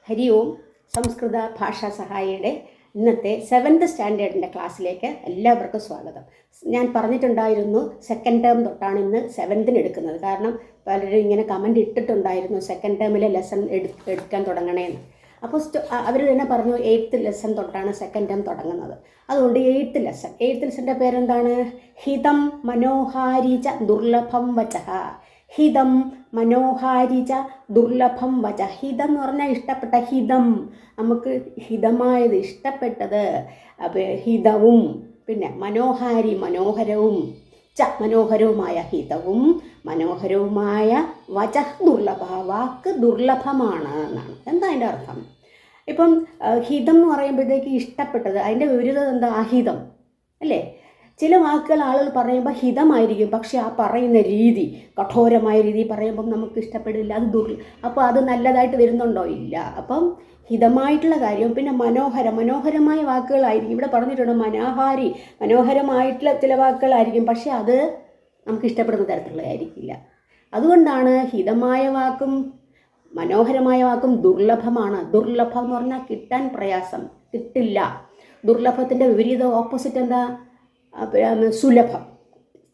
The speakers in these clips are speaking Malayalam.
ഹരി ഓം. സംസ്കൃത ഭാഷാ സഹായിയുടെ ഇന്നത്തെ 7th സ്റ്റാൻഡേർഡിൻ്റെ ക്ലാസ്സിലേക്ക് എല്ലാവർക്കും സ്വാഗതം. ഞാൻ പറഞ്ഞിട്ടുണ്ടായിരുന്നു സെക്കൻഡ് ടേം തൊട്ടാണ് ഇന്ന് 7th എടുക്കുന്നത്. കാരണം പലരും ഇങ്ങനെ കമൻറ്റ് ഇട്ടിട്ടുണ്ടായിരുന്നു സെക്കൻഡ് ടേമിലെ ലെസൺ എടുക്കാൻ തുടങ്ങണേന്ന്. അപ്പോൾ അവർ തന്നെ പറഞ്ഞു 8th ലെസൺ തൊട്ടാണ് സെക്കൻഡ് ടേം തുടങ്ങുന്നത്. അതുകൊണ്ട് 8th ലെസൻ്റെ പേരെന്താണ്? ഹിതം മനോഹാരിച ദുർലഭം വചഃ. ഹിതം മനോഹാരിച ദുർലഭം വച. ഹിതം എന്ന് പറഞ്ഞാൽ ഇഷ്ടപ്പെട്ട, ഹിതം നമുക്ക് ഹിതമായത്, ഇഷ്ടപ്പെട്ടത്. ഹിതവും പിന്നെ മനോഹാരി മനോഹരവും, മനോഹരവുമായ ഹിതവും മനോഹരവുമായ വച ദുർലഭ, വാക്ക് ദുർലഭമാണ് എന്നാണ്. എന്താ അതിൻ്റെ അർത്ഥം? ഇപ്പം ഹിതം എന്ന് പറയുമ്പോഴത്തേക്ക് ഇഷ്ടപ്പെട്ടത്, അതിൻ്റെ വിപരീതം എന്താ? അഹിതം അല്ലേ? ചില വാക്കുകൾ ആളുകൾ പറയുമ്പോൾ ഹിതമായിരിക്കും, പക്ഷെ ആ പറയുന്ന രീതി, കഠോരമായ രീതി പറയുമ്പം നമുക്ക് ഇഷ്ടപ്പെടില്ല, അത് അപ്പോൾ അത് നല്ലതായിട്ട് വരുന്നുണ്ടോ? ഇല്ല. അപ്പം ഹിതമായിട്ടുള്ള കാര്യം. പിന്നെ മനോഹരമായ വാക്കുകളായിരിക്കും. ഇവിടെ പറഞ്ഞിട്ടുണ്ട് മനോഹാരി, മനോഹരമായിട്ടുള്ള ചില വാക്കുകളായിരിക്കും, പക്ഷെ അത് നമുക്ക് ഇഷ്ടപ്പെടുന്ന തരത്തിലുള്ളതായിരിക്കില്ല. അതുകൊണ്ടാണ് ഹിതമായ വാക്കും മനോഹരമായ വാക്കും ദുർലഭമാണ്. ദുർലഭം എന്ന് പറഞ്ഞാൽ കിട്ടാൻ പ്രയാസം, കിട്ടില്ല. ദുർലഭത്തിൻ്റെ വിപരീത ഓപ്പോസിറ്റ് എന്താ? സുലഭം,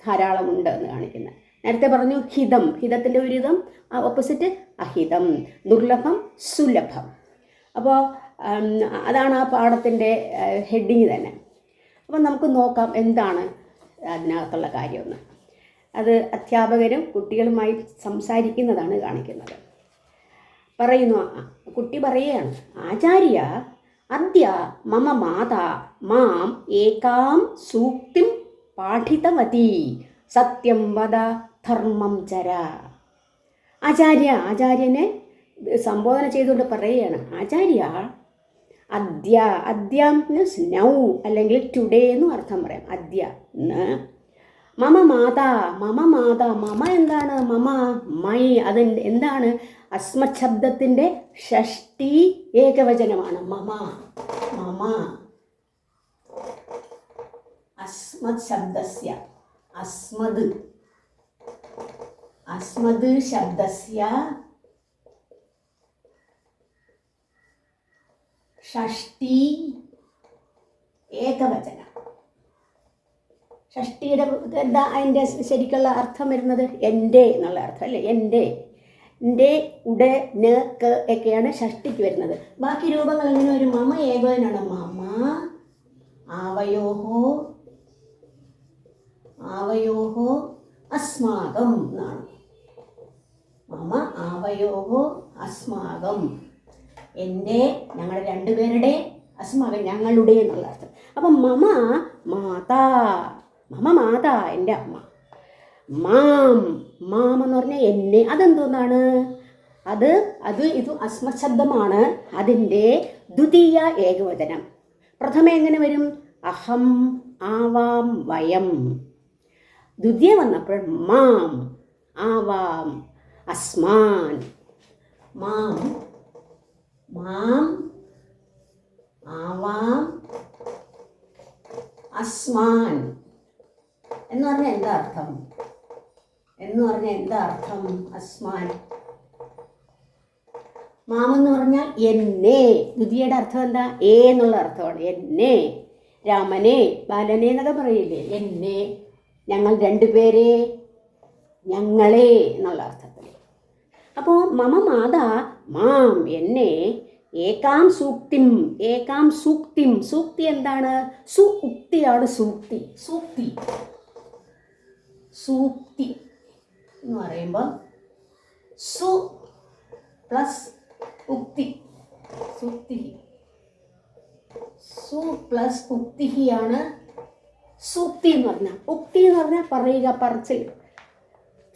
ധാരാളമുണ്ട് എന്ന് കാണിക്കുന്നത്. നേരത്തെ പറഞ്ഞു ഹിതം, ഹിതത്തിൻ്റെ വിപരീതം ഓപ്പോസിറ്റ് അഹിതം, ദുർലഭം സുലഭം. അപ്പോൾ അതാണ് ആ പാഠത്തിൻ്റെ ഹെഡിങ് തന്നെ. അപ്പം നമുക്ക് നോക്കാം എന്താണ് അതിനകത്തുള്ള കാര്യമെന്ന്. അത് അധ്യാപകരും കുട്ടികളുമായി സംസാരിക്കുന്നതാണ് കാണിക്കുന്നത്. പറയുന്നു, കുട്ടി പറയുകയാണ്, ആചാര്യ അദ്യ മമ മാതാ മാം ഏകാം സൂക്തിം പാഠിതവതി സത്യം വദ ധർമ്മം ചര. ആചാര്യനെ സംബോധന ചെയ്തുകൊണ്ട് പറയുകയാണ്, ആചാര്യ അദ്യ മീൻസ് നൗ അല്ലെങ്കിൽ ടുഡേ എന്നും അർത്ഥം പറയാം. അദ്യ മമ മാതാ, മമ എന്താണ്? മമ, മൈ, അത് എന്താണ്? അസ്മത് ശബ്ദത്തിൻ്റെ ഷഷ്ടി ഏകവചനമാണ്. മമ അസ്മത് ശബ്ദസ്യ, അസ്മത് ശബ്ദസ്യ ഷഷ്ടി ഏകവചനം. ഷഷ്ടിയുടെ എന്താ അതിൻ്റെ ശരിക്കുള്ള അർത്ഥം വരുന്നത്? എൻ്റെ എന്നുള്ള അർത്ഥം അല്ലേ? എൻ്റെ ഉടെ ന ക ഒക്കെയാണ് ഷഷ്ടിക്ക് വരുന്നത്. ബാക്കി രൂപങ്ങൾ എങ്ങനെ വരും? മമ ഏകവചനാണ്. മമ ആവയോഹോ അസ്മാകം എന്നാണ്. മമ ആവയോഹോ അസ്മാകം, എൻ്റെ, ഞങ്ങളുടെ രണ്ടുപേരുടെ, അസ്മാകം ഞങ്ങളുടെ എന്നുള്ള അർത്ഥം. അപ്പം മമ മാതാ എൻ്റെ അമ്മ. മാം എന്ന് പറഞ്ഞാൽ എന്നെ. അതെന്തോന്നാണ്? ഇത് അസ്മത് ശബ്ദമാണ്. അതിൻ്റെ ദ്വിതീയ ഏകവചനം. പ്രഥമ എങ്ങനെ വരും? അഹം, ആവാം, വയം. ദ്വിതീയ വന്നപ്പോൾ മാം, ആവാം, അസ്മാൻ. മാം ആവാം, അസ്മാൻ എന്ന് പറഞ്ഞാൽ എന്താ അർത്ഥം? അസ്മാൻ, മാമെന്ന് പറഞ്ഞാൽ എന്നെ. ദ്വിതീയയുടെ അർത്ഥം എന്താ? എന്നുള്ള അർത്ഥമാണ്. എന്നെ, രാമനെ, ബാലനെ എന്നൊക്കെ പറയില്ലേ? എന്നെ, ഞങ്ങൾ രണ്ടുപേരെ, ഞങ്ങളെ എന്നുള്ള അർത്ഥത്തിൽ. അപ്പോൾ മമ മാതാ മാം എന്നെ ഏകാം സൂക്തിം. സൂക്തി എന്താണ്? ഉക്തിയാണ് സൂക്തി. സൂക്തി എന്ന് പറയുമ്പോൾ സു പ്ലസ് ഉക്തി, സു പ്ലസ് ഉക്തിയാണ് സൂക്തി എന്ന് പറഞ്ഞാൽ. ഉക്തി എന്ന് പറഞ്ഞാൽ പറയുക, പറച്ചിൽ.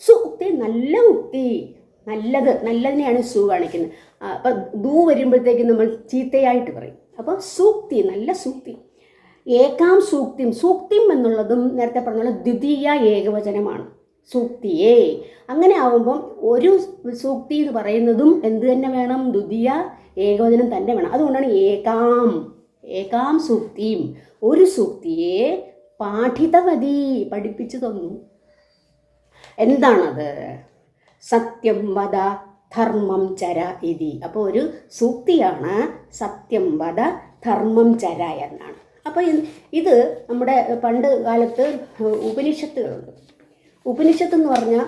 ഉക്തി നല്ല ഉക്തി, നല്ലതിനെയാണ് സു കാണിക്കുന്നത്. അപ്പം ദൂ വരുമ്പോഴത്തേക്കും നമ്മൾ ചീത്തയായിട്ട് പറയും. അപ്പോൾ സൂക്തി, നല്ല സൂക്തി. ഏകാം സൂക്തിം എന്നുള്ളതും നേരത്തെ പറഞ്ഞുള്ള ദ്വിതീയ ഏകവചനമാണ്. സൂക്തിയെ. അങ്ങനെ ആവുമ്പം ഒരു സൂക്തി എന്ന് പറയുന്നതും എന്ത് തന്നെ വേണം? ദ്വിതീയ ഏകവചനം തന്നെ വേണം. അതുകൊണ്ടാണ് ഏകാം സൂക്തിയും, ഒരു സൂക്തിയെ പാഠിതവതി, പഠിപ്പിച്ചു തന്നു. എന്താണത്? സത്യം വദ ധർമ്മം ചര ഇതി. അപ്പോൾ ഒരു സൂക്തിയാണ് സത്യം വദ ധർമ്മം ചര എന്നാണ്. അപ്പോൾ ഇത് നമ്മുടെ പണ്ട് കാലത്ത് ഉപനിഷത്തുകളുണ്ട്. ഉപനിഷത്ത് എന്ന് പറഞ്ഞാൽ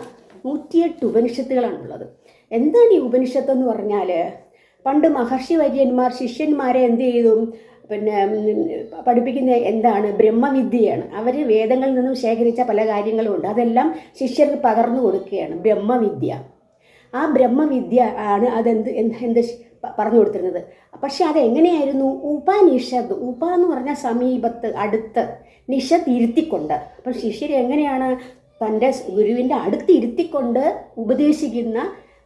108 ഉപനിഷത്തുകളാണുള്ളത്. എന്താണ് ഈ ഉപനിഷത്ത് എന്ന് പറഞ്ഞാൽ, പണ്ട് മഹർഷി വര്യന്മാർ ശിഷ്യന്മാരെ എന്ത് ചെയ്തു, പിന്നെ പഠിപ്പിക്കുന്ന എന്താണ്, ബ്രഹ്മവിദ്യയാണ്. അവർ വേദങ്ങളിൽ നിന്നും ശേഖരിച്ച പല കാര്യങ്ങളും ഉണ്ട്, അതെല്ലാം ശിഷ്യർക്ക് പകർന്നു കൊടുക്കുകയാണ് ബ്രഹ്മവിദ്യ. ആ ബ്രഹ്മവിദ്യ ആണ് എന്ത് പറഞ്ഞു കൊടുത്തിരുന്നത്. പക്ഷെ അതെങ്ങനെയായിരുന്നു, ഉപനിഷത്ത്. ഉപ എന്ന് പറഞ്ഞാൽ സമീപത്ത്, അടുത്ത്, നിഷത്ത് ഇരുത്തിക്കൊണ്ട്. അപ്പം ശിഷ്യർ എങ്ങനെയാണ് തൻ്റെ ഗുരുവിൻ്റെ അടുത്ത് ഇരുത്തിക്കൊണ്ട് ഉപദേശിക്കുന്ന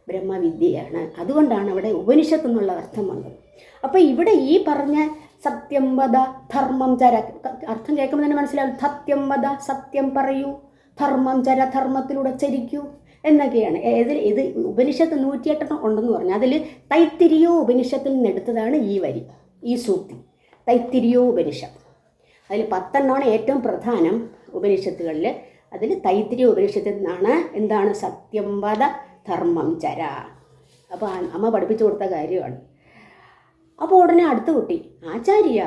ബ്രഹ്മവിദ്യയാണ്. അതുകൊണ്ടാണ് അവിടെ ഉപനിഷത്ത് എന്നുള്ള അർത്ഥം വന്നത്. അപ്പോൾ ഇവിടെ ഈ പറഞ്ഞ സത്യം വദ ധർമ്മം ചര, അർത്ഥം കേൾക്കുമ്പോൾ തന്നെ മനസ്സിലാവും. സത്യം വദ, സത്യം പറയൂ, ധർമ്മം ചര, ധർമ്മത്തിലൂടെ ചരിക്കൂ എന്നൊക്കെയാണ്. ഇത് ഉപനിഷത്ത് 108 ഉണ്ടെന്ന് പറഞ്ഞു. അതിൽ തൈത്തിരിയോ ഉപനിഷത്തിൽ നിന്ന് എടുത്തതാണ് ഈ വരി, ഈ സൂക്തി. തൈത്തിരിയോ ഉപനിഷത്ത്, അതിൽ 10 ഏറ്റവും പ്രധാനം ഉപനിഷത്തുകളിൽ. അതിൽ തൈത്തിരിയോ ഉപനിഷത്തിൽ നിന്നാണ് എന്താണ് സത്യം വദ ധർമ്മം ചര. അപ്പോൾ അമ്മ പഠിപ്പിച്ചു കൊടുത്ത കാര്യമാണ്. അപ്പോൾ ഉടനെ അടുത്ത കുട്ടി, ആചാര്യ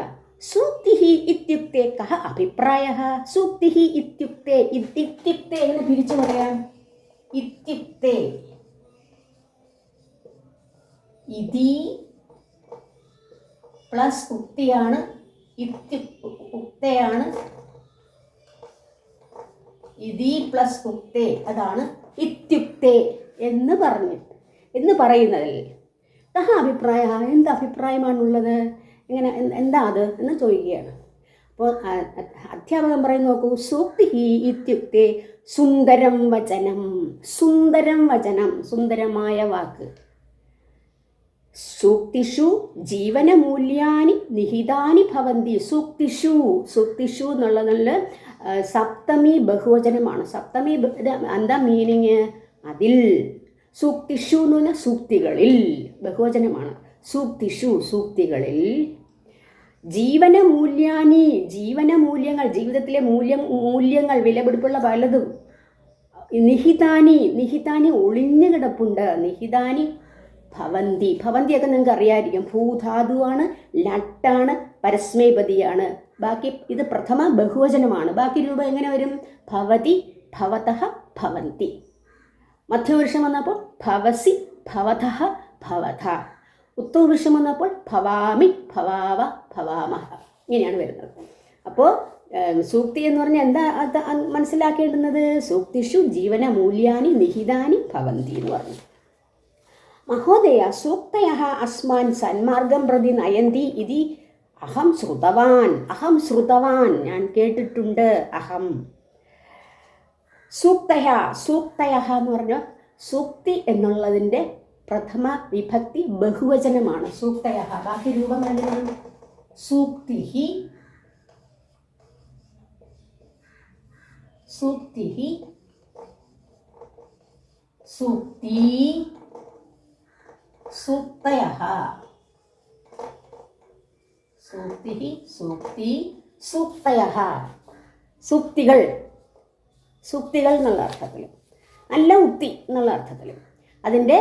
സൂക്തി ഇത്യുക്തേ കഹ അഭിപ്രായ. സൂക്തി ഇത്യുക്തേ, ഇത്യുക്തേ എങ്ങനെ പിരിച്ചു പറയാം, ഇത്യുക്തേ ഇതി പ്ലസ് ഉക്തിയാണ്, ഉക്തയാണ്, ഇതി പ്ലസ് ഉക്തേ, അതാണ് ഇത്യുക്തേ എന്ന് പറയുന്നതിൽ കഹ അഭിപ്രായ, എന്ത് അഭിപ്രായമാണുള്ളത്, ഇങ്ങനെ എന്താ അത് എന്ന് ചോദിക്കുകയാണ്. അപ്പോൾ അധ്യാപകൻ പറയുന്ന നോക്കൂ, സൂക്തി ഇത്യുക്തേ സുന്ദരം വചനം. സുന്ദരം വചനം, സുന്ദരമായ വാക്ക്. സൂക്തിഷു ജീവനമൂല്യാനി നിഹിതാനി ഭവന്തി. സൂക്തിഷു എന്നുള്ളതിൽ സപ്തമി ബഹുവചനമാണ്. സപ്തമി എന്താ മീനിങ്, അതിൽ. സൂക്തിഷു എന്ന് പറഞ്ഞാൽ സൂക്തികളിൽ, ബഹുവചനമാണ്. സൂക്തിഷു, സൂക്തികളിൽ. ജീവനമൂല്യാനി, ജീവനമൂല്യങ്ങൾ, ജീവിതത്തിലെ മൂല്യങ്ങൾ, വിലപിടിപ്പുള്ള പലതും. നിഹിതാനി ഒളിഞ്ഞു കിടപ്പുണ്ട്. നിഹിതാനി ഭവന്തി, ഭവന്തിയൊക്കെ നിങ്ങൾക്ക് അറിയാമായിരിക്കും. ഭൂധാതുവാണ്, ലട്ടാണ്, പരസ്മൈപതിയാണ്. ബാക്കി ഇത് പ്രഥമ ബഹുവചനമാണ്. ബാക്കി രൂപം എങ്ങനെ വരും, ഭവതി, ഭവതഃ, ഭവന്തി. മധ്യപുരുഷം വന്നപ്പോൾ ഭവസി, ഭവതഃ, ഭവത. ഉത്തമപുരുഷം വന്നപ്പോൾ ഭവാമി, ഭവാവ, ഭവാമഹ. ഇങ്ങനെയാണ് വരുന്നത്. അപ്പോൾ സൂക്തി എന്ന് പറഞ്ഞാൽ എന്താ മനസ്സിലാക്കേണ്ടുന്നത്, സൂക്തിഷു ജീവന മൂല്യാനി നിഹിതാനി ഭവന്തി എന്ന് പറഞ്ഞു. മഹോദയ, സൂക്തയഃ അസ്മാൻ സന്മാർഗം പ്രതി നയന്തി ഇതി അഹം ശ്രുതവാൻ, ഞാൻ കേട്ടിട്ടുണ്ട്. അഹം സൂക്തയഃ എന്ന് പറഞ്ഞാൽ സൂക്തി എന്നുള്ളതിൻ്റെ പ്രഥമ വിഭക്തി ബഹുവചനമാണ്. സൂക്തയഃ. ബാക്കി രൂപം എന്താണ്, സൂക്തിഹി, സൂക്തി, സൂക്തയഃ. സൂക്തയഃ, സൂക്തികൾ. സൂക്തികൾ എന്നുള്ള അർത്ഥത്തിൽ, നല്ല ഉക്തി എന്നുള്ള അർത്ഥത്തിൽ. അതിൻ്റെ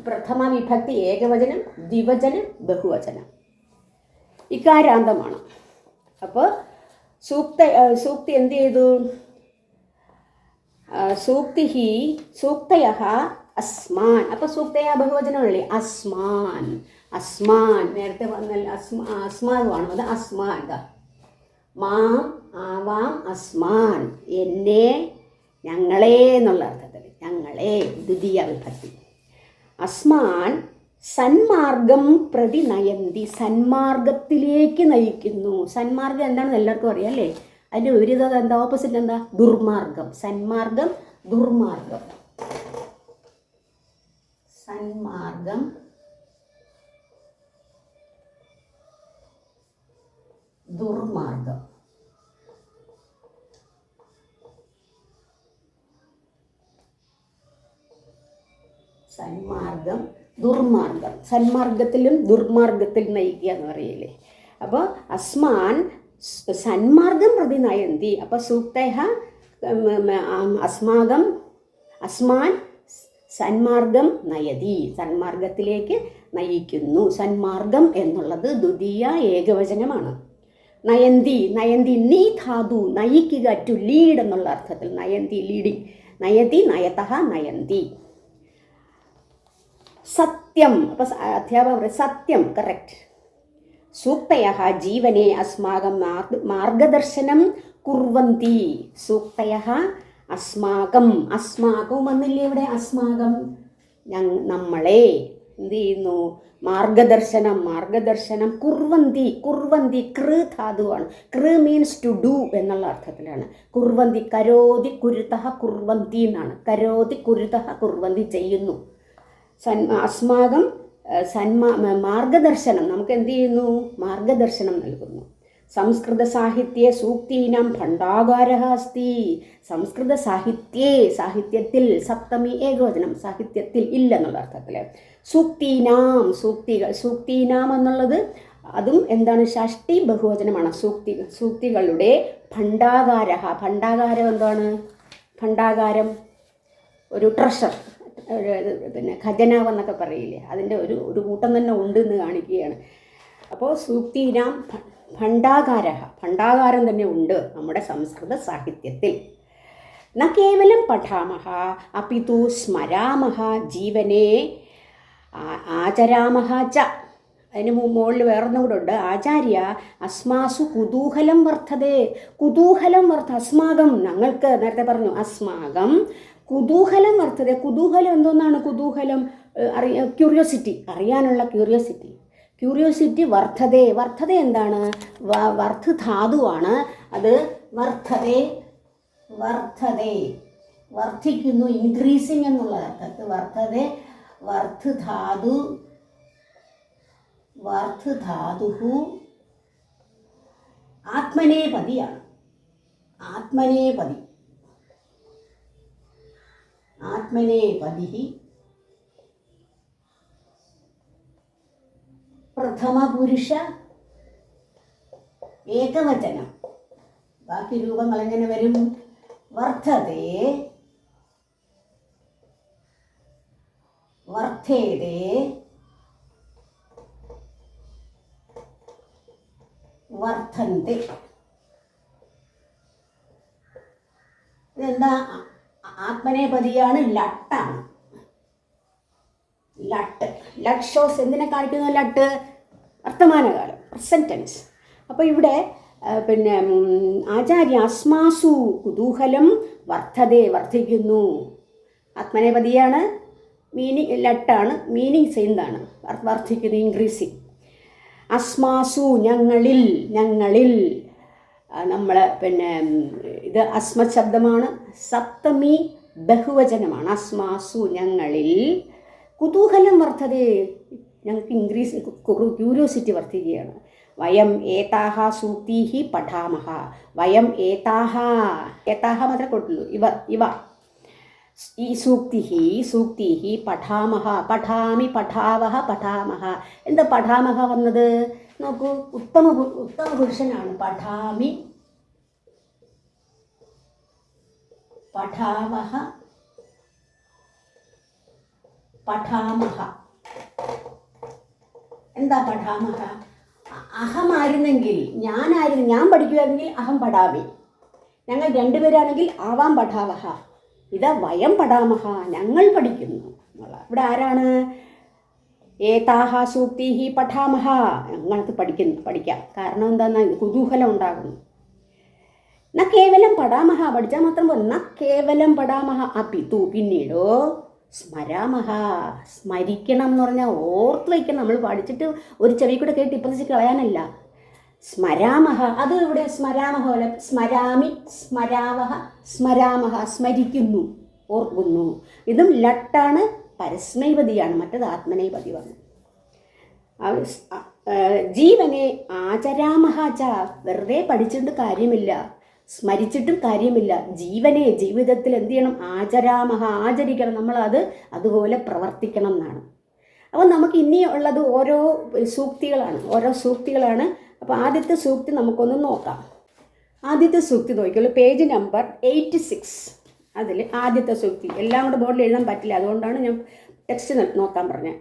പ്രഥമ വിഭക്തി ഏകവചനം, ദ്വിവചനം, ബഹുവചനം, ഇകാരാന്തമാണ്. അപ്പോൾ സൂക്തി എന്ത് ചെയ്തു, സൂക്തയഃ അസ്മാൻ. അപ്പോൾ സൂക്തയ ബഹുവചനമല്ലേ, അസ്മാൻ നേരത്തെ വന്നല്ല, അസ്മാവാണ് അത്. അസ്മാൻ മാം, ആവാം, അസ്മാൻ എന്നെ, ഞങ്ങളെ എന്നുള്ള അർത്ഥത്തിൽ, ഞങ്ങളെ ദ്വിതീയ വിഭക്തി. അസ്മാൻ സന്മാർഗം പ്രതി നയന്തി, സന്മാർഗത്തിലേക്ക് നയിക്കുന്നു. സന്മാർഗം എന്താണെന്ന് എല്ലാവർക്കും അറിയാം അല്ലേ. അതിൻ്റെ വിപരീതം എന്താ, ഓപ്പോസിറ്റ് എന്താ, ദുർമാർഗം. സന്മാർഗം, ദുർമാർഗം. സന്മാർഗം, ദുർമാർഗം. സന്മാർഗം, ദുർമാർഗം. സന്മാർഗത്തിലും ദുർമാർഗത്തിൽ നയിക്കുക എന്ന് പറയില്ലേ. അപ്പോൾ അസ്മാൻ സന്മാർഗം പ്രതി നയന്തി. അപ്പോൾ സൂക്തയഃ അസ്മാൻ സന്മാർഗം നയതി, സന്മാർഗത്തിലേക്ക് നയിക്കുന്നു. സന്മാർഗം എന്നുള്ളത് ദ്വിതീയ ഏകവചനമാണ്. നയന്തി, നയന്തി നീ ധാതു, നയിക്കുക, ടു ലീഡ് എന്നുള്ള അർത്ഥത്തിൽ നയന്തി, ലീഡിങ്. നയതി, നയതഃ, നയന്തി. സത്യം, അപ്പോൾ അധ്യാപകർ സത്യം, കറക്റ്റ്. സൂക്തയഃ ജീവനെ അസ്മാകം മാർഗദർശനം കുർവന്തി. സൂക്തയഃ അസ്മാകം, അസ്മാകം വന്നില്ലേ ഇവിടെ, അസ്മാകം നമ്മളെ എന്ത് ചെയ്യുന്നു, മാർഗദർശനം കുർവന്തി. കുർവന്തി കൃ ധാതുവാണ്. കൃ മീൻസ് ടു ഡു എന്നുള്ള അർത്ഥത്തിലാണ്. കുർവന്തി കരോതി കുരുതഃ കുർവന്തി എന്നാണ്. കരോതി കുരുതഃ കുർവന്തി ചെയ്യുന്നു. അസ്മാകം മാർഗദർശനം, നമുക്ക് എന്ത് ചെയ്യുന്നു, മാർഗദർശനം നൽകുന്നു. സംസ്കൃത സാഹിത്യ സൂക്തീനാം ഭണ്ഡാഗാരഃ അസ്തി. സംസ്കൃത സാഹിത്യേ, സാഹിത്യത്തിൽ, സപ്തമി ഏകവചനം, സാഹിത്യത്തിൽ ഇല്ലെന്നുള്ള അർത്ഥത്തിൽ. സൂക്തീനാം, സൂക്തികൾ, സൂക്തീനാം എന്നുള്ളത് അതും എന്താണ്, ഷഷ്ടി ബഹുവചനമാണ്. സൂക്തികളുടെ ഭണ്ഡാഗാരഃ. ഭണ്ഡാഗാരം എന്താണ്, ഭണ്ഡാഗാരം ഒരു ട്രഷർ, പിന്നെ ഖജനാവ് എന്നൊക്കെ പറയില്ലേ, അതിൻ്റെ ഒരു കൂട്ടം തന്നെ ഉണ്ട് എന്ന് കാണിക്കുകയാണ്. അപ്പോൾ സൂക്തീനാം ഭണ്ഡാകാരം തന്നെ ഉണ്ട് നമ്മുടെ സംസ്കൃത സാഹിത്യത്തിൽ. ന കേവലം പഠാമഹ അപിതു സ്മരാമഹ ജീവനെ ആചരാമഹ ച. അതിന് മുകളിൽ വേറൊന്നും കൂടെ ഉണ്ട്. ആചാര്യ അസ്മാസു കുതൂഹലം വർദ്ധതേ. കുതൂഹലം അസ്മാകം, ഞങ്ങൾക്ക് നേരത്തെ പറഞ്ഞു അസ്മാകം കുതൂഹലം വർദ്ധത. കുതൂഹലം എന്തോന്നാണ് കുതൂഹലം? ക്യൂരിയോസിറ്റി, അറിയാനുള്ള ക്യൂരിയോസിറ്റി വർദ്ധത എന്താണ്? വർദ്ധ ധാതുവാണ് അത്. വർദ്ധിക്കുന്നു, ഇൻക്രീസിങ് എന്നുള്ള അർത്ഥത്തിൽ വർദ്ധധാതു ആത്മനേപതിയാണ്. ആത്മനേപതി പ്രഥമ പുരുഷ ഏകവചനം. ബാക്കി രൂപങ്ങൾ എങ്ങനെ വരും? വർദ്ധതേ, വർദ്ധേതേ, വർദ്ധന്തെ. ഇതെന്താ? ആത്മനേപതിയാണ്, ലട്ടാണ്. ലട്ട് ഷോസ് എന്തിനെ കാണിക്കുന്നു? ലട്ട് വർത്തമാനകാലം, പ്രസന്റ് ടെൻസ്. അപ്പോൾ ഇവിടെ പിന്നെ ആചാര്യ അസ്മാസു കുതൂഹലം വർദ്ധിക്കുന്നു. ആത്മനേപതിയാണ്, മീനിങ് ലട്ടാണ്, മീനിങ് സെയിംതാണ്, വർദ്ധിക്കുന്നു, ഇൻക്രീസിങ്. അസ്മാസു ഞങ്ങളിൽ, നമ്മൾ പിന്നെ ഇത് അസ്മത് ശബ്ദമാണ്, സപ്തമി ബഹുവചനമാണ്. അസ്മാസു ഞങ്ങളിൽ, കുതൂഹലം വർദ്ധതേ ഞങ്ങൾക്ക് ക്യൂരിയോസിറ്റി വർദ്ധിക്കുകയാണ്. വയം ഏതാഹ സൂക്തീഹി പഠാമഹ. വയം ഏതാഹ മാത്രമേ കൊടുത്തുള്ളൂ. ഇവ ഈ സൂക്തിഹി പഠാമഹ. പഠാമി, പഠാവഹ, പഠാമഹ. എന്താ പഠാമഹ വന്നത്? നോക്കൂ, ഉത്തമ പുരുഷനാണ്. പഠാമി, പഠാവഹ, പഠാമഹ. എന്താ പഠാമഹ? അഹമായിരുന്നെങ്കിൽ, ഞാൻ പഠിക്കുമായിരുന്നെങ്കിൽ അഹം പഠാമി. ഞങ്ങൾ രണ്ടുപേരാണെങ്കിൽ ആവാം പഠാവഹ. ഇതാ വയം പഠാമഹ, ഞങ്ങൾ പഠിക്കുന്നു എന്നുള്ള. ഇവിടെ ആരാണ്? ഏതാഹ സൂക്തിഹി പഠാമഹ, ഞങ്ങൾക്ക് പഠിക്കാം. കാരണം എന്താണെന്ന് കുതൂഹലം ഉണ്ടാകുന്നു. ന കേവലം പഠാമഹ, പഠിച്ചാൽ മാത്രം പോലും. ന കേവലം പഠാമഹ അപിതു, പിന്നീടോ സ്മരാമഹ, സ്മരിക്കണം എന്ന് പറഞ്ഞാൽ ഓർത്ത് വയ്ക്കണം. നമ്മൾ പഠിച്ചിട്ട് ഒരു ചെവി കൂടെ കേട്ട് ഇപ്പത്തിച്ച് കളയാനല്ല. സ്മരാമഹ, അത് ഇവിടെ സ്മരാമഹ പോലെ സ്മരാമി, സ്മരാവഹ, സ്മരാമഹ, സ്മരിക്കുന്നു, ഓർക്കുന്നു. ഇതും ലട്ടാണ്, പരസ്മൈപതിയാണ്. മറ്റത് ആത്മനേപതി വന്നു. ജീവനെ ആചരാമഹ ച, വെറുതെ പഠിച്ചിട്ട് കാര്യമില്ല, സ്മരിച്ചിട്ടും കാര്യമില്ല. ജീവനെ, ജീവിതത്തിൽ എന്ത് ചെയ്യണം? ആചരാമഹ, ആചരിക്കണം. നമ്മളത് അതുപോലെ പ്രവർത്തിക്കണം എന്നാണ്. അപ്പോൾ നമുക്ക് ഇനിയുള്ളത് ഓരോ സൂക്തികളാണ്. അപ്പോൾ ആദ്യത്തെ സൂക്തി നമുക്കൊന്ന് നോക്കാം. ആദ്യത്തെ സൂക്തി നോക്കിയുള്ളൂ, പേജ് നമ്പർ 86. അതിൽ ആദ്യത്തെ സൂക്തി എല്ലാം കൂടെ ബോർഡിൽ എഴുതാൻ പറ്റില്ല, അതുകൊണ്ടാണ് ഞാൻ ടെക്സ്റ്റ് നോക്കാൻ പറഞ്ഞത്.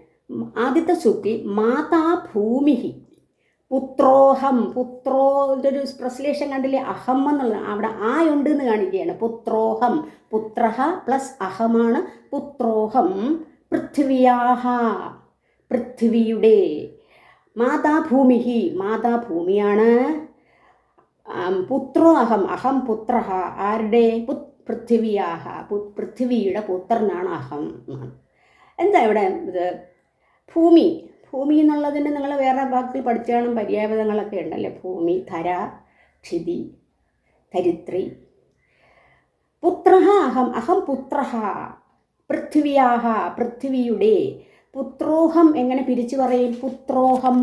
ആദ്യത്തെ സൂക്തി മാതാ ഭൂമിഹി പുത്രോഹം. പുത്രോൻ്റെ ഒരു പ്രശ്ലേഷം കണ്ടില്ലേ, അഹം എന്നുള്ള അവിടെ ആയുണ്ട് എന്ന് കാണിക്കുകയാണ്. പുത്രോഹം, പുത്രഹ പ്ലസ് അഹമാണ് പുത്രോഹം. പൃഥ്വിയാഹ, പൃഥ്വിയുടെ. മാതാഭൂമിഹി, മാതാഭൂമിയാണ്. പുത്രോ അഹം, അഹം പുത്രഹ, ആരുടെ? പൃഥ്വിയാഹ, പൃഥ്വിയുടെ പുത്രനാണ് അഹം. എന്താ ഇവിടെ ഇത്? ഭൂമി, ഭൂമി എന്നുള്ളതിന് നിങ്ങൾ വേറെ വാക്കിൽ പഠിച്ചു കാണും, പര്യായപദങ്ങളൊക്കെ ഉണ്ടല്ലേ. ഭൂമി, ധര, ക്ഷിതി, ധരിത്രി. പുത്രഹ അഹം, അഹം പുത്രഹ. പൃഥ്വിയാഹ, പൃഥ്വിയുടെ. പുത്രോഹം എങ്ങനെ പിരിച്ചു പറയും? പുത്രോഹം,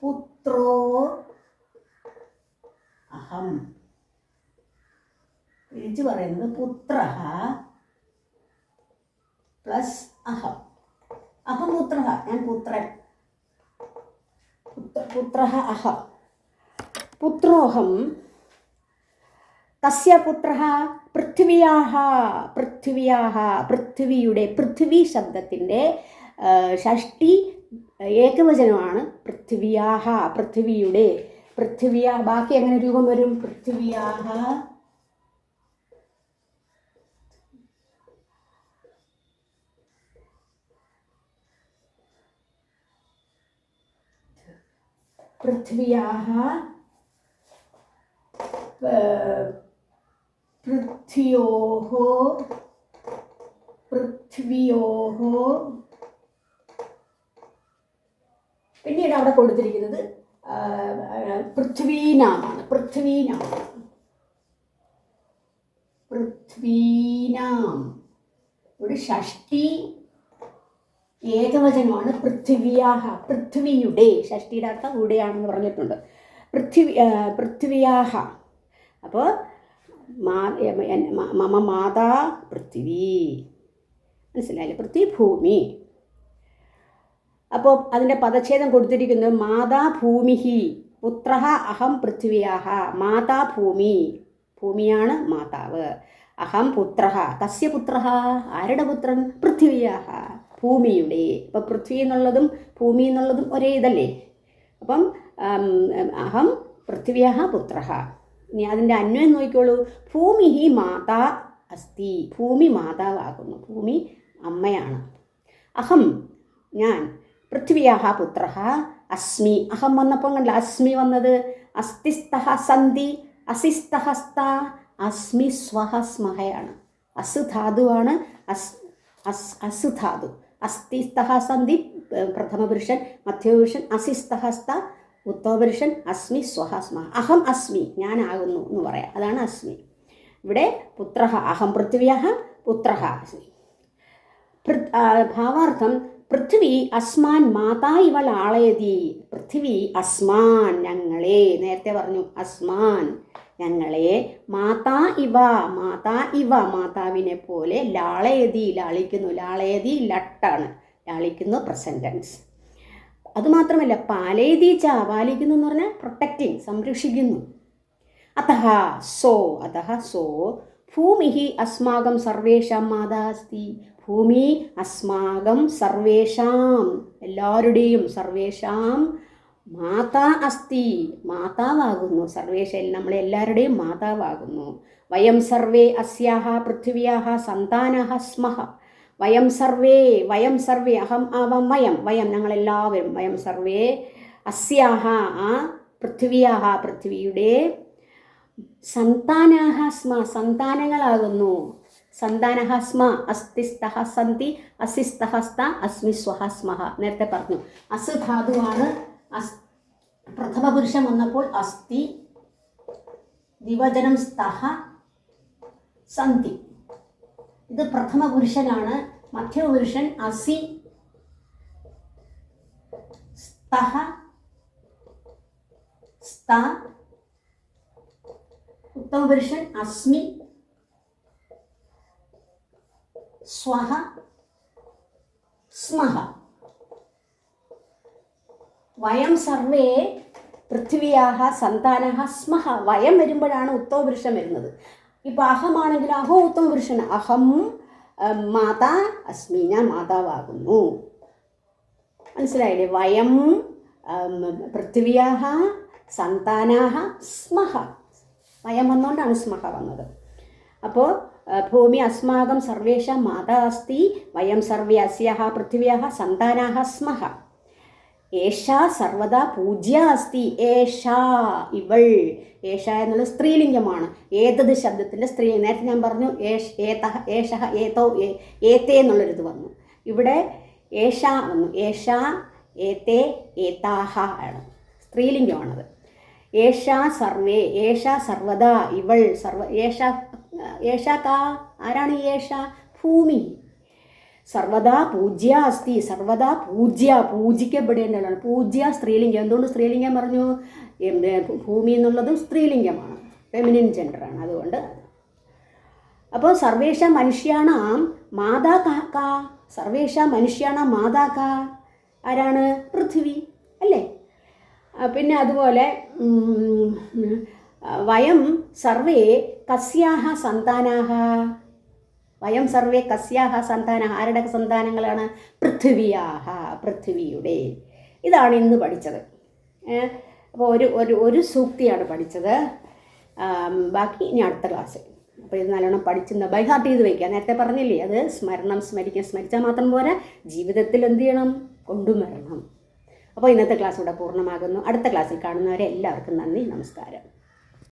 പുത്രോ അഹം. പിരിച്ചു പറയുന്നത് പുത്രഹ പ്ലസ് അഹം. അഹം പുത്രഹ, ഞാൻ പുത്രൻ. പുത്രഹ അഹം. പുത്രോഹം. തസ്യ പുത്രഹ പൃഥ്വിയാഹ, പൃഥ്വിയാഹ, പൃഥ്വിയുടെ. പൃഥ്വി ശബ്ദത്തിൻ്റെ ഷഷ്ടി ഏകവചനമാണ് പൃഥ്വിയാഹ, പൃഥ്വിയുടെ. പൃഥ്വിയാ, ബാക്കി എങ്ങനെ രൂപം വരും? പൃഥ്വിയാഹ പൃഥ്വിയാഹ പൃഥ്വിയോഹോ, പൃഥ്വിയോഹോ. പിന്നീട് അവിടെ കൊടുത്തിരിക്കുന്നത് പൃഥ്വീനാമാണ്. പൃഥ്വീനാം, പൃഥ്വീനാം. ഒരു ഷഷ്ടി ഏകവചനമാണ് പൃഥ്വിയാഹ, പൃഥ്വിയുടെ. ഷഷ്ടിയുടെ അർത്ഥം കൂടെയാണെന്ന് പറഞ്ഞിട്ടുണ്ട്. പൃഥ്വിയാഹ. അപ്പോൾ മമ മാതാ പൃഥ്വി, മനസ്സിലായില്ലേ? പൃഥ്വി ഭൂമി. അപ്പോൾ അതിൻ്റെ പദച്ഛേദം കൊടുത്തിരിക്കുന്നത് മാതാഭൂമിഹി പുത്രഹ അഹം പൃഥ്വിയാഹ. മാതാഭൂമി, ഭൂമിയാണ് മാതാവ്. അഹം പുത്രഹ, തസ്യ പുത്രഹ, ആരുടെ പുത്രൻ? പൃഥ്വിയാഹ, ഭൂമിയുടെ. അപ്പം പൃഥ്വി എന്നുള്ളതും ഭൂമി എന്നുള്ളതും ഒരേ ഇതല്ലേ. അപ്പം അഹം പൃഥ്വിയാഹ പുത്രഹ. ഇനി അതിൻ്റെ അന്വയം നോക്കിക്കോളൂ. ഭൂമി മാതാ അസ്തി, ഭൂമി മാതാവാകുന്നു, ഭൂമി അമ്മയാണ്. അഹം ഞാൻ, പൃഥ്വിയാഹ പുത്രഹ അസ്മി. അഹം വന്നപ്പോൾ കണ്ടില്ല അസ്മി വന്നത്. അസ്തിസ്തഹ സന്ധി, അസിസ്തഹസ്ത, അസ്മി സ്വഹ സ്മഹയാണ്. അസ് ധാതുവാണ്. അസ് ധാതു. അസ്തിസ്തഹ സന്ധി പ്രഥമപുരുഷൻ, മധ്യപുരുഷൻ. അസിസ്തഹസ്ത ഉത്തമപുരുഷൻ. അസ്മി സ്വഹ സ്മഹ. അഹം അസ്മി, ഞാനാകുന്നു എന്ന് പറയാം, അതാണ് അസ്മി. ഇവിടെ പുത്രഹ, അഹം പൃഥ്വിയാഹ പുത്രഹ അസ്മി. ഭാവാർത്ഥം പൃഥ്വി അസ്മാൻ മാതാ ഇവ ലാളയതി. പൃഥ്വി അസ്മാൻ ഞങ്ങളെ, നേരത്തെ പറഞ്ഞു അസ്മാൻ ഞങ്ങളെ, മാതാ ഇവ, മാതാ ഇവ മാതാവിനെ പോലെ, ലാളയതി ലാളിക്കുന്നു. ലാളയതി ലട്ടാണ്, ലാളിക്കുന്നു പ്രസന്റ് ടെൻസ്. അതുമാത്രമല്ല പാലയതി ച, പാലിക്കുന്നു എന്ന് പറഞ്ഞാൽ പ്രൊട്ടക്റ്റിംഗ്, സംരക്ഷിക്കുന്നു. അതഹ സോ, അതഹ സോ ഭൂമി അസ്മാകം സർവേഷാം മാതാ അസ്തി. ഭൂമി അസ്മാകം സർവേഷാം, എല്ലാവരുടെയും, സർവേഷാം മാതാ അസ്തി, മാതാവാകുന്നു. സർവേഷ, നമ്മളെല്ലാവരുടെയും മാതാവാകുന്നു. വയം സർവേ അസ്യാഹ പൃഥ്വിയാഹ സന്താനഃ സ്മഃ. വയം സർവേ, വയം സർവേ, അഹം അവം വയം, വയം ഞങ്ങളെല്ലാവരും, വയം സർവേ അസ്യാഹ ആ പൃഥ്വിയാഹ പൃഥ്വിയുടെ, സന്താനാഹ സ്മ സന്താനങ്ങളാകുന്നു. സന്താനഃ സ്മ, അസ്തിസ്തഹ സന്തി, അസിസ്തഹസ്ത, അസ്മി സ്വഹ സ്മഹ. നേരത്തെ പറഞ്ഞു അസ് ധാതുവാണ്. പ്രഥമ പുരുഷൻ വന്നപ്പോൾ അസ്തി, ദ്വിവചനം സ്തഹ, സന്തി. ഇത് പ്രഥമ പുരുഷനാണ്. മധ്യപുരുഷൻ അസി, സ്തഹ, സ്ത. ഉത്തമപുരുഷൻ അസ്മി, സ്വഹ, സ്മഹ. വയം സർവേ പൃഥ്വിയാഹ സന്താനഹ സ്മഹ. വയം വരുമ്പോഴാണ് ഉത്തമപുരുഷൻ വരുന്നത്. ഇപ്പോൾ അഹമാണെങ്കിലും അഹോ ഉത്തമപുരുഷൻ. അഹം മാതാ അസ്മി, ഞാൻ മാതാവാകുന്നു. മനസ്സിലായില്ലേ? വയം പൃഥ്വിയാഹ സന്താനാഹ സ്മഹ. വയം വന്നുകൊണ്ടാണ് സ്മഹ വന്നത്. അപ്പോൾ ഭൂമി അസ്മാകം സർവേഷാം മാതാ അസ്തി, വയം സർവേ അസ്യാഹ പൃഥ്വിയാഹ സന്താനാഹ സ്മഹ. ഏഷാ സർവദാ പൂജ്യ അസ്തി. ഏഷാ, ഇവൾ. ഏഷ എന്നുള്ളത് സ്ത്രീലിംഗമാണ്. ഏതത് ശബ്ദത്തിൻ്റെ സ്ത്രീ. നേരത്തെ ഞാൻ പറഞ്ഞു ഏതഹ, ഏഷഹ, ഏതോ, ഏത്തേ എന്നുള്ളൊരിത് വന്നു. ഇവിടെ ഏഷ വന്നു. ഏഷ, ഏത്തേ, ഏതാഹ ആണ്, സ്ത്രീലിംഗമാണത്. ഏഷ സർവേ, ഏഷ സർവദാ, ഇവൾ സർവ. ഏഷ കാ, ആരാണ് ഏഷ? ഭൂമി. സർവദാ പൂജ്യ അസ്തി, സർവദാ പൂജ്യ, പൂജിക്കപ്പെടേണ്ടതാണ്. പൂജ്യ സ്ത്രീലിംഗം. എന്തുകൊണ്ട് സ്ത്രീലിംഗം പറഞ്ഞു? ഭൂമി എന്നുള്ളതും സ്ത്രീലിംഗമാണ്, ഫെമിനിൻ ജെൻഡറാണ്. അതുകൊണ്ട് അപ്പോൾ സർവേഷ മനുഷ്യാണാം മാതാ കാ, സർവേഷ മനുഷ്യാണാം മാതാ കാ, ആരാണ്? പൃഥ്വി അല്ലേ? പിന്നെ അതുപോലെ വയം സർവേ കസ്യാഹ സന്താനാഹ. വയം സർവേ കസ്യാഹ സന്താനാഹ. ആരുടെ സന്താനങ്ങളാണ്? പൃഥ്വിയാഹ, പൃഥ്വിയുടെ. ഇതാണ് ഇന്ന് പഠിച്ചത്. അപ്പോൾ ഒരു സൂക്തിയാണ് പഠിച്ചത്. ബാക്കി ഇനി അടുത്ത ക്ലാസ്. അപ്പോൾ ഇത് നല്ലോണം പഠിച്ച് ബൈ ഹാർട്ട് ചെയ്ത് വയ്ക്കുക. നേരത്തെ പറഞ്ഞില്ലേ, അത് സ്മരിച്ചാൽ മാത്രം പോരാ, ജീവിതത്തിൽ എന്ത് ചെയ്യണം? കൊണ്ടുവരണം. അപ്പോൾ ഇന്നത്തെ ക്ലാസ് ഇവിടെ പൂർണ്ണമാകുന്നു. അടുത്ത ക്ലാസ്സിൽ കാണുന്നവരെ എല്ലാവർക്കും നന്ദി, നമസ്കാരം.